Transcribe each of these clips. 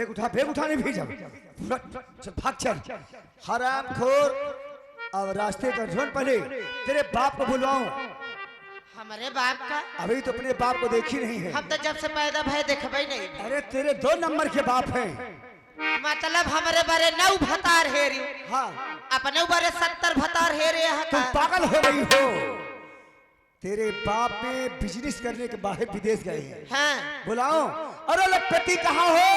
Bag उठा नहीं भेजा। चल भाग चल हरामखोर। अब रास्ते का ढूंढ, पहले तेरे बाप को बुलवाऊं। हमारे बाप का? अभी तो अपने बाप को देखी नहीं है। हम तो जब से पैदा भय देखबे नहीं। अरे तेरे 2 नंबर के बाप हैं। मतलब हमारे बारे 9 भतार हेरी। हाँ अपने बारे 70 भतार हेरे। तुम पागल हो गई हो। तेरे बाप में बिजनेस करने के बाहर विदेश गए हैं। हाँ। बुलाओ। अरे लखपति कहाँ हो?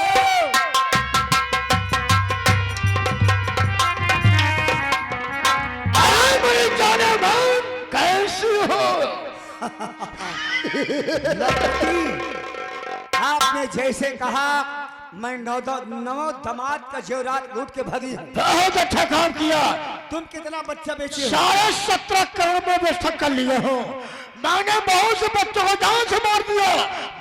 जाने कैसी हो? लखपति आपने जैसे कहा मैं नौ दामाद का जेवरात लूट के भागी। बहुत अच्छा काम किया। तुम कितना बच्चा बेचे हो? 17.5 करोड़ में व्यवस्था कर लिए हो। मैंने बहुत से बच्चों को जान से मार दिया,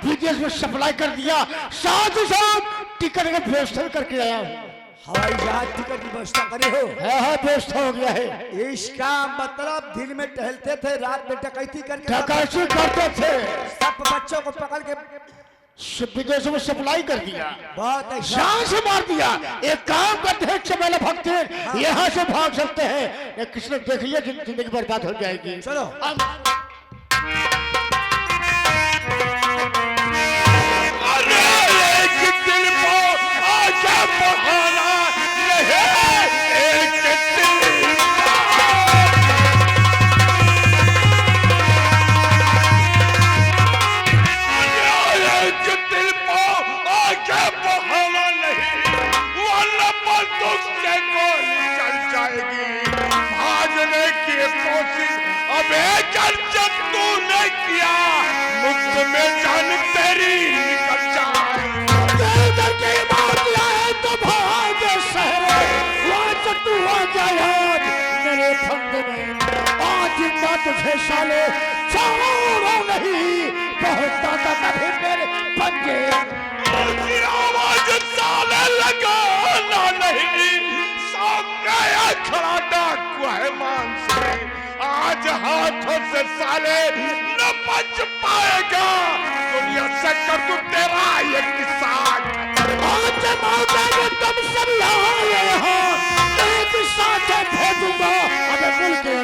विदेश में सप्लाई कर दिया, साथ ही साथ टिकट का व्यवस्था करके आया हूँ। हवाई जहाज टिकट की व्यवस्था करे हो? है व्यवस्था हो गया है। इसका मतलब दिन में टहलते थे, रात में डकैती करके डकैती करते थे, सब बच्चों को पकड़ के विदेशों में सप्लाई कर दिया, बहुत जान से मार दिया। एक काम करते हैं, चमेला भगते हैं, यहाँ से भाग सकते हैं, किसी ने देख लिया जिंदगी बर्बाद हो जाएगी। चलो तुझे साले छोड़ो नहीं, बहुत कभी मेरे पंजे आवाज साले लगाना नहीं। सामने खड़ा डाकू है मान से, आज हाथों से साले न बच पाएगा। दुनिया से कर तू तेरा ये किस्सा। आज मौके में तुम सब आए हो, एक साथ भेजूंगा। अबे मिल के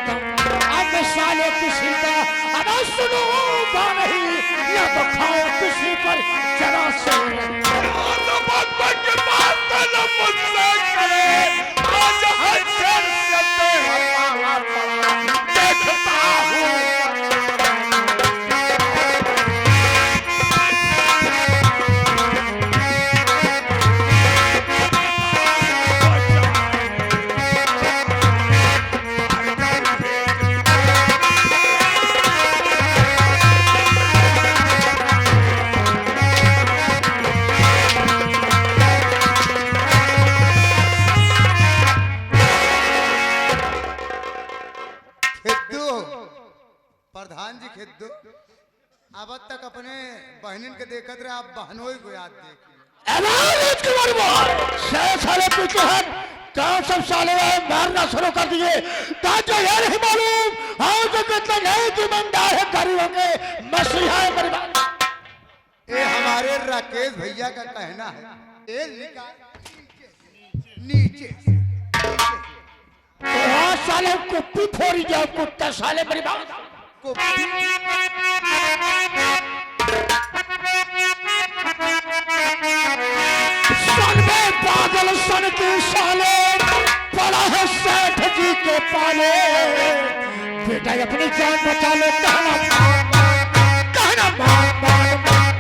साले किसी का अरे सुनूंगा नहीं, या तो खाओ किसी पर जरा से। मुझसे करे आज देखता हूँ। प्रधान जी खेद अब तक अपने बहनिन के देखत रहे, आप बहनों को याद साले पीछे हट, कौन सब साले मारना शुरू कर दिए। ताकि ये नहीं मालूम हाँ तो कितना नहीं ईमानदार है, गरीबों के मसीहा है परिवार। ये हमारे राकेश भैया का कहना है, ये नीचे तो साले कुप्पी फोड़ी जाओ, कुत्ता साले परिवार सन में पागल सन के साले पड़ा है सेठ जी के पाले। बेटा अपनी जान बचा लो, कहना कहना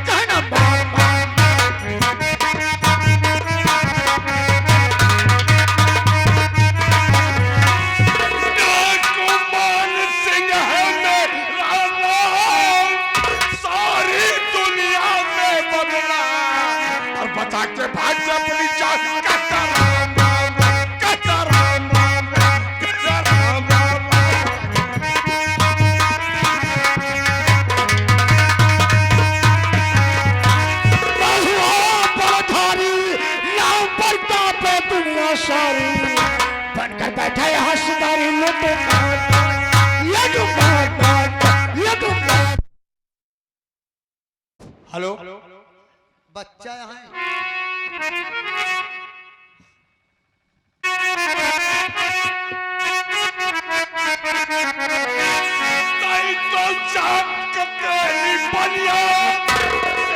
कहना के भाग से अपनी जान दुनिया सारी बनकर बैठा है हंसदारी हेलो बच्चा यहाँ नहीं तो चाप कतेली बनिया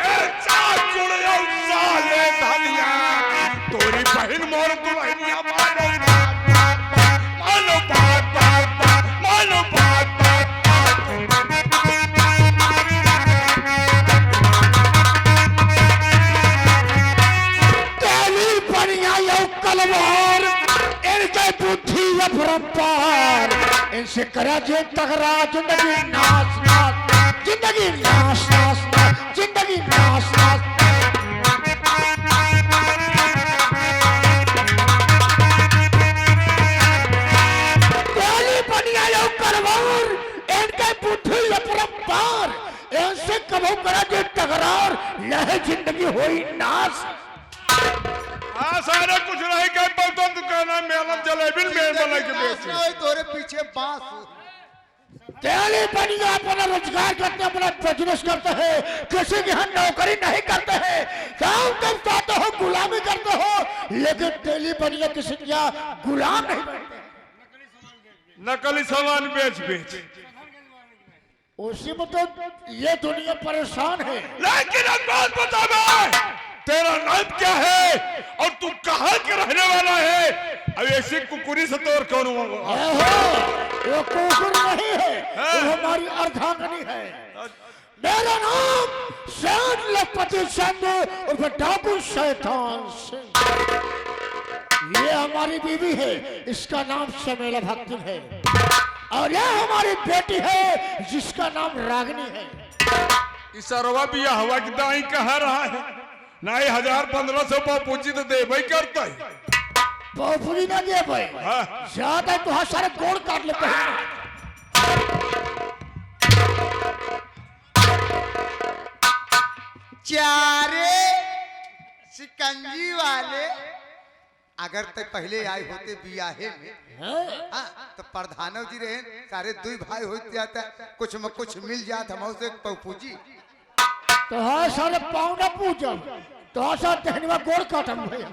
ए चाप जुड़िया साले धनिया तोरी बहन मोर दुल्हनिया मानो बात मानो बात तेली बनिया यो कलवार इनके बुद्धि अफरपार इनसे करा जे तगरा जिंदगी नाश नाश जिंदगी नाश नाश नाश जिंदगी नाश नाश तेली बनिया यो कलवार इनके बुद्धि अफरपार इनसे कबो करा जे तगरार लह जिंदगी होई नाश सारे कुछ नहीं कह पाता दुकान मेला जलेबी में बना के बेचे तोरे पीछे बांस तेली बनिया अपना रोजगार करते अपना बिजनेस करते हैं किसी की यहाँ नौकरी नहीं करते हैं काम तुम चाहते हो गुलामी करते हो लेकिन तेली बनिया किसी की यहाँ गुलाम नहीं बनते नकली सामान बेच बेच उसी में तो ये दुनिया परेशान है लेकिन एक बात बता मैं तेरा नाम क्या है और तू कहाँ के रहने वाला है अब ऐसी कुकुरी से तो और कौन होगा वो कुकुर नहीं है वो हमारी अर्धांगिनी है मेरा नाम शैन लखपति चंद और डाकू शैतान सिंह ये हमारी बीवी है इसका नाम शमेला भक्ति है और यह हमारी बेटी है जिसका नाम रागिनी है इस अरवा भी हवा की दाई कह रहा है ना 1000-1500 बापूजी तो दे भाई करता है बापूजी ना दे भाई ज्यादा तो हाँ सारे गोड़ काट लेते हैं चारे शिकंजी वाले अगर तक पहले आए होते बियाहे में तो प्रधानव जी रहे सारे दुई भाई होते आता कुछ में कुछ मिल जाता हम उसे बापूजी तो हाँ सारे पाँव न पूछम तो हाँ सारे टहनिया गोड़ काटम भैया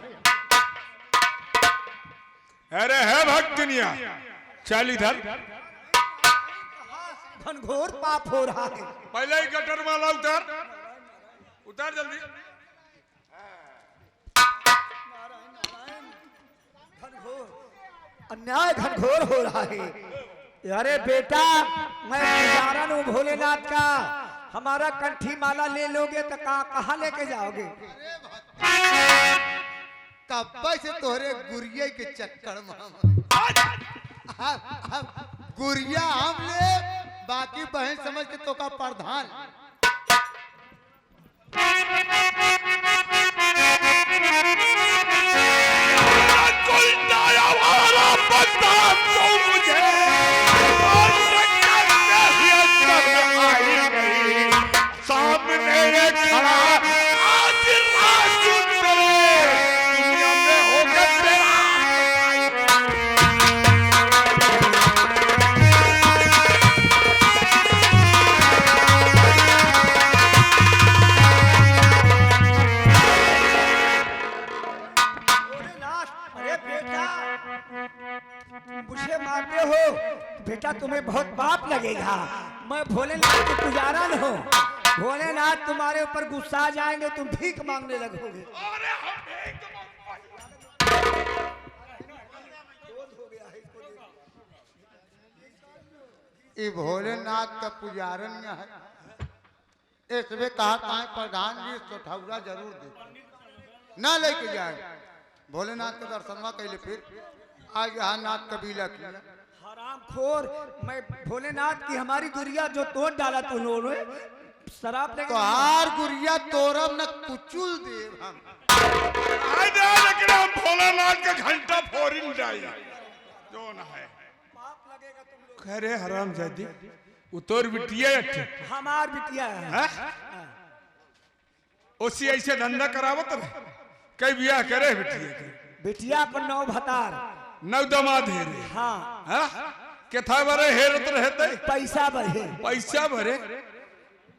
अरे है भक्तनिया चल इधर घनघोर पाप हो रहा है। पहले ही गटर वाला उतर उतर जल्दी अन्याय घनघोर हो रहा है। अरे बेटा मैं पुजारन हूँ भोलेनाथ का हमारा कंठी माला ले लोगे तो कहाँ लेके जाओगे कब से तोहरे गुरिया के चक्कर गुरिया हम ले बाकी बहन समझ के तो का प्रधान मुझे मारते हो बेटा तुम्हें बहुत पाप लगेगा। मैं भोलेनाथ के पुजारन हूँ भोलेनाथ तुम्हारे ऊपर गुस्सा आ जाएंगे तुम भीख मांगने लगोगे। ये भोलेनाथ का पुजारन है इसमें कहा प्रधान जी सोठौरा जरूर दे ना लेके जाए भोलेनाथ के दर्शनवा कैले फिर आज यहाँ नाथ कबीला किया हरामखोर मैं भोलेनाथ की हमारी गुड़िया जो तोड़ डाला तुम लोगों ने शराब लेके तो हार गुड़िया तोरम न कुचुल देव हम लेकिन हम भोलेनाथ का घंटा फोरिंग जाए जो ना है खैरे हराम जादी उतोर बिटिया हमार बिटिया है उसी ऐसे धंधा करावत रहे कई बियाह करे बिटिया बिटिया पर 9 भतार 9 दमाद है हाँ केथा बरे हेरत रहते पैसा भरे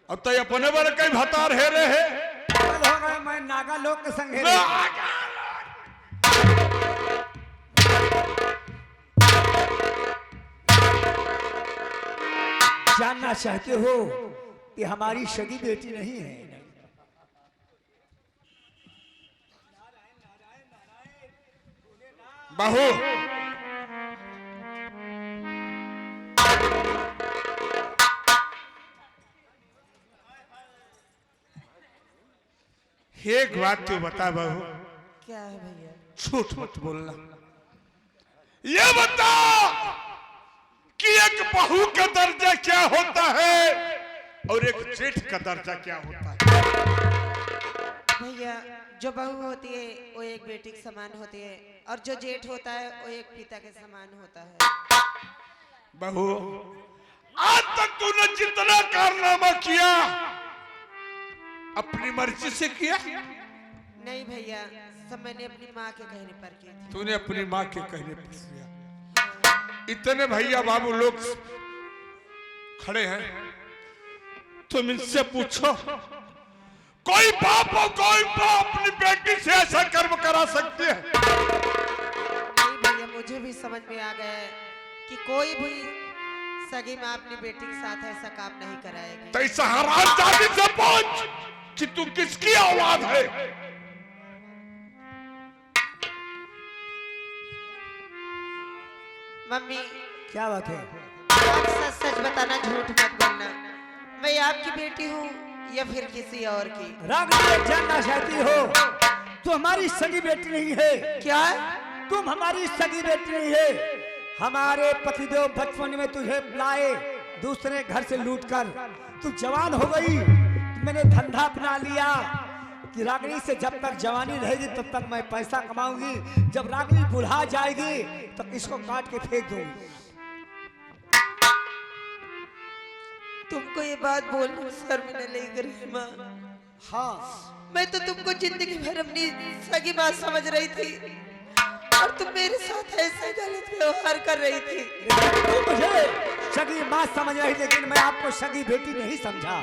और तय अपने बारे कई भतार हे रहे गए मैं नागा लोग के संगे जानना चाहते हो कि हमारी सगी बेटी नहीं है। बहू एक बात तो बता बहू, क्या है भैया? झूठ मत बोलना। ये बता कि एक बहू का दर्जा क्या होता है और एक जेठ का दर्जा क्या होता है? भैया जो बहू होती है वो एक बेटी के समान होती है और जो जेठ होता है वो एक पिता के समान होता है। बहू आज तक तूने जितना कारनामा किया अपनी मर्जी से किया? नहीं भैया, सब मैंने अपनी माँ के कहने पर की थी। तूने अपनी माँ के कहने पर किया। इतने भैया बाबू लोग खड़े हैं, तुम इनसे पूछो कोई बाप और कोई माँ अपनी बेटी से ऐसा कर्म करा सकती है? नहीं भैया, मुझे भी समझ में आ गया है कि कोई भी सगी माँ अपनी बेटी के साथ ऐसा काम नहीं कराएगी। तो इस हरामजादी से पूछ कि तू किसकी औलाद है? मम्मी क्या बात है? आप सच सच बताना, झूठ मत बोलना। मैं आपकी बेटी हूँ या फिर किसी और की? रागनी जानना चाहती हो तू हमारी सगी बेटी नहीं है। क्या? तुम हमारी सगी बेटी नहीं है। हमारे पतिदेव बचपन में तुझे लाए दूसरे घर से लूटकर, तू जवान हो गई, मैंने धंधा अपना लिया कि रागनी से जब तक जवानी रहेगी तब तक मैं पैसा कमाऊंगी, जब रागनी बुढ़ा जाएगी तब इसको काट के फेंक दूंगी। तुमको ये बात बोलने में शर्म न लगी रही माँ? हाँ, मैं तो तुमको जिंदगी भर अपनी सगी माँ समझ रही थी और तुम मेरे साथ ऐसे गलत व्यवहार कर रही थी। तू मुझे सगी माँ समझ रही, लेकिन मैं आपको सगी बेटी नहीं समझा।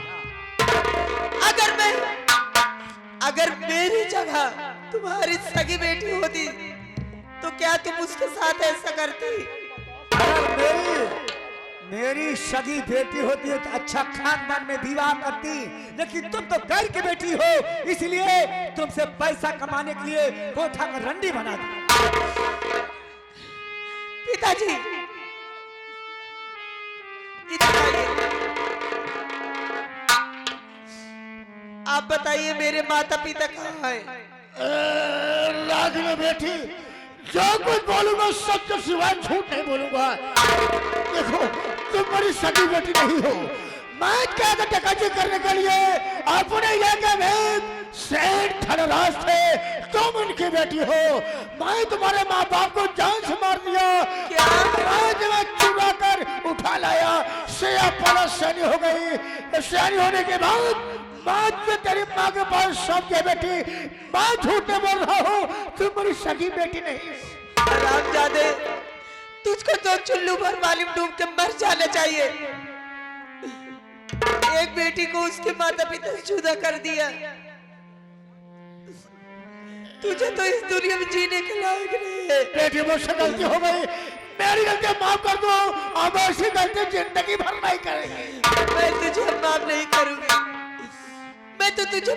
अगर मेरी जगह तुम्हारी सगी बेटी होती तो क्या तुम उसके साथ ऐसा करती? अगर मेरी सगी बेटी होती है तो अच्छा खानदान में विवाह करती, लेकिन तुम तो गैर की बेटी हो, इसलिए तुमसे पैसा कमाने के लिए कोठा का रंडी बना दी। पिताजी इधर आइए। आप बताइए मेरे माता पिता कहाँ हैं? रागनी बेटी, जो कुछ बोलूंगा सच के सिवाय झूठ नहीं बोलूंगा। देखो तुम मेरी सगी बेटी नहीं हो। मैं क्या डकैती करने के लिए अपने इलाके में सेठ धनराज थे, तुम उनकी बेटी हो। मैं तुम्हारे माँ बाप को जान से मार दिया। क्या? मैं चुरा कर उठा लाया, सिया पड़ा सैनी हो गई। सैनी होने के बाद मैं तेरी माँ के पास सब के बेटी, मैं झूठ नहीं बोल रहा हूँ, तुम मेरी सगी बेटी नहीं। हरामजादे, तुझको तो चुल्लू भर मालूम डूब के मर जाना चाहिए। एक बेटी को उसके माता पिता से जुदा कर दिया। तुझे तो इस दुनिया में जीने के लायक नहीं है। बेटी मुझसे गलती हो गई, मेरी गलती माफ कर दो, अब ऐसी गलती जिंदगी भर नहीं करेंगे। मैं तुझे माफ नहीं करूंगी। मैं तो तुझे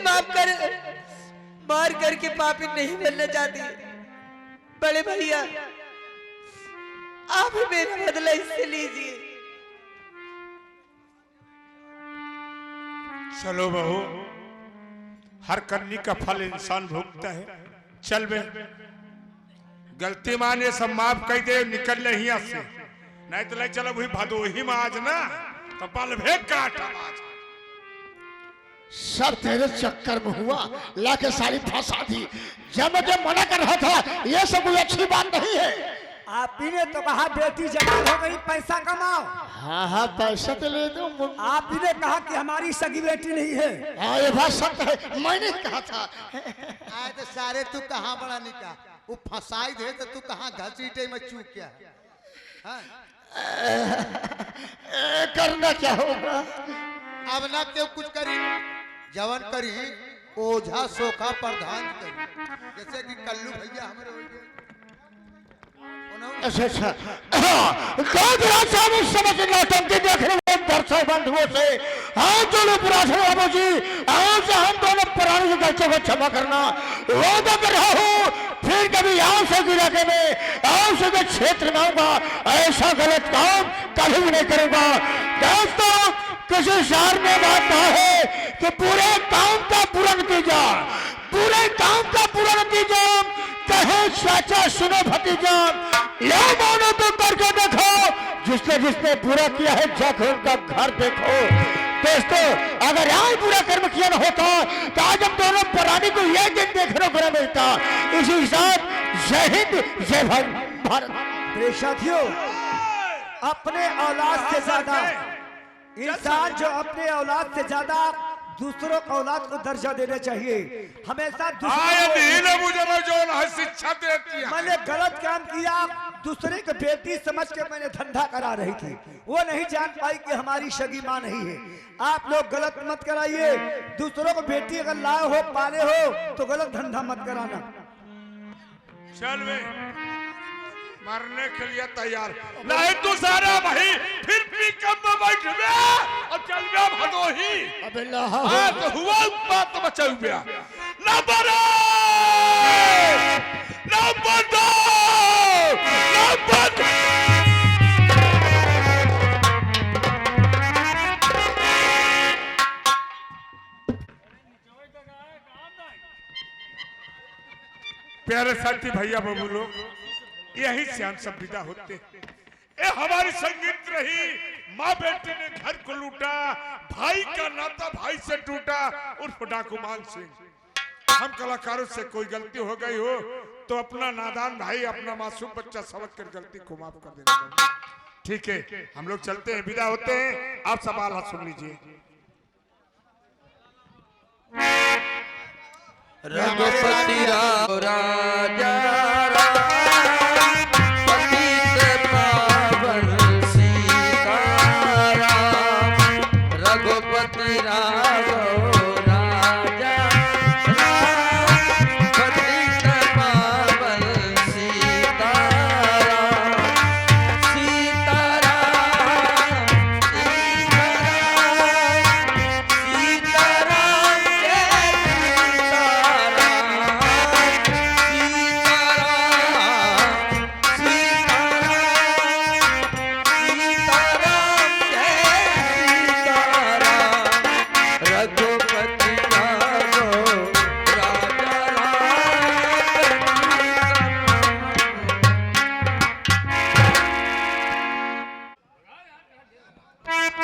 मार करके पापी नहीं बनना चाहती। बड़े भैया आप ही मेरा बदला इससे लीजिए। चलो बहू, हर करनी का फल इंसान भोगता है। चल बे, गलती माने सब माफ कर दे, निकल ले यहाँ से, नहीं तो ले चलो भाई भदोही में आज ना तो बल भेद काट। सब तेरे चक्कर में हुआ, लाके सारी फंसा दी। जब मैं मना कर रहा था ये सब कोई अच्छी बात नहीं है। आप ही ने तो कहा बेटी जवान हो गई पैसा कमाओ। हाँ हाँ पैसा तो ले दो। आप ही ने कहा कि हमारी सगी बेटी नहीं है। हाँ ये बात सत्य है, मैंने कहा था। आए तो सारे तू कहाँ बड़ा निका, वो फंसाई दे तो तू कहाँ घसीटे में चूक क्या? हाँ? करना क्या होगा? अब ना क्यों कुछ करी, जवन करी ओझा सोखा प्रधान करी। जैसे कि कल्लू भैया हमारे हो गए। अच्छा अच्छा साहब समझ नौटंकी देख रहे हैं दर्शक बंधुओं से हाथ जोड़ो पुराने बाबू जी आज से हम दोनों पुरानी गलतियों को क्षमा करना वादा कर रहा हूँ फिर कभी यहाँ से इलाके में आओ से क्षेत्र में आऊंगा ऐसा गलत काम कभी भी नहीं करूंगा। दोस्तों किसी शहर में बात कहा है कि पूरे काम का पूरा नतीजा कहे चाचा सुनो भतीजा ले मानो तो करके देखो जिसने बुरा किया है जाकर उनका घर देखो। दोस्तों अगर आज बुरा कर्म किया न होता तो आज हम दोनों प्राणी को यह दिन देखने को न मिलता। इसी साथ जय हिंद जय भारत। प्रिय साथियों, अपने औलाद से ज्यादा इंसान जो अपने औलाद से ज्यादा दूसरों को औलाद को दर्जा देना चाहिए। हमेशा शिक्षा देती है। मैंने गलत काम किया, दूसरे को बेटी समझ के मैंने धंधा करा रही थी, वो नहीं जान पाई कि हमारी सगी माँ नहीं है। आप लोग गलत मत कराइए, दूसरों को बेटी अगर लाए हो पाले हो तो गलत धंधा मत कराना। चल वे मरने के लिए तैयार नहीं तू सारा भाई फिर पिकअप में बैठ गया और चल गया भदोही। अबे तो हुआ बात बचाऊ गया नंबर प्यारे साथी भैया बबू लोग यही से हम सब विदा होते हैं। ए हमारी संगीत रही माँ बेटी ने घर को लूटा भाई का नाता भाई से टूटा उर्फ डाकू मान सिंह। हम कलाकारों से कोई गलती हो गई हो तो अपना नादान भाई अपना मासूम बच्चा समझ कर गलती को माफ कर देना। ठीक है हम लोग चलते हैं विदा होते हैं। आप सवाल हाथ सुन लीजिए। रघुपति राम राजा रघुपति राघव